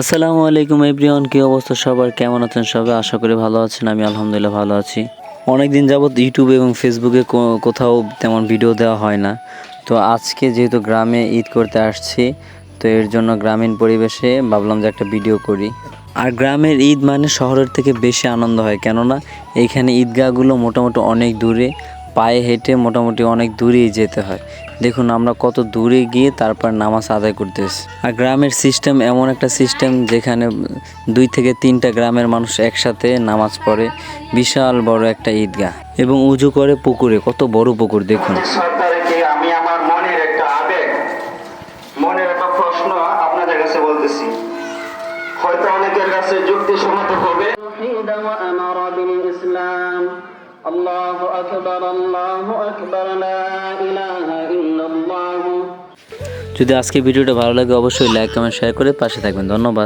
আসসালামু আলাইকুম এভরিওয়ান, কি অবস্থা সবার? কেমন আছেন সবাই? আশা করি ভালো আছেন। আমি আলহামদুলিল্লাহ ভালো আছি। অনেক দিন যাবত ইউটিউবে এবং ফেসবুকে কোথাও তেমন ভিডিও দেওয়া হয় না। তো আজকে যেহেতু গ্রামে ঈদ করতে আসছি, তো এর জন্য গ্রামীণ পরিবেশে ভাবলাম যে একটা ভিডিও করি। আর গ্রামের ঈদ মানে শহরের থেকে বেশি আনন্দ হয়, কেননা এইখানে ঈদগাহগুলো মোটামুটি অনেক দূরে, পায়ে হেঁটে মোটামুটি অনেক দূরেই যেতে হয়। দেখুন আমরা কত দূরে গিয়ে তারপর নামাজ আদায় করতেছি। আর গ্রামের সিস্টেম এমন একটা সিস্টেম যেখানে 2 থেকে 3টা গ্রামের মানুষ একসাথে নামাজ পড়ে। বিশাল বড় একটা ঈদগাহ এবং উজু করে পুকুরে, কত বড় পুকুর দেখুন। সরকারকে আমি আমার মনের একটা আবেগ, মনের একটা প্রশ্ন আপনাদের কাছে বলতেছি, হয়তো অনেকের কাছে যুক্তিসম্মত হবে। আল্লাহু আকবার, আল্লাহু আকবার, লা ইলাহা ইল্লাল্লাহ। যদি আজকে ভিডিওটা ভালো লাগে অবশ্যই লাইক কমেন্ট শেয়ার করে পাশে থাকবেন। ধন্যবাদ।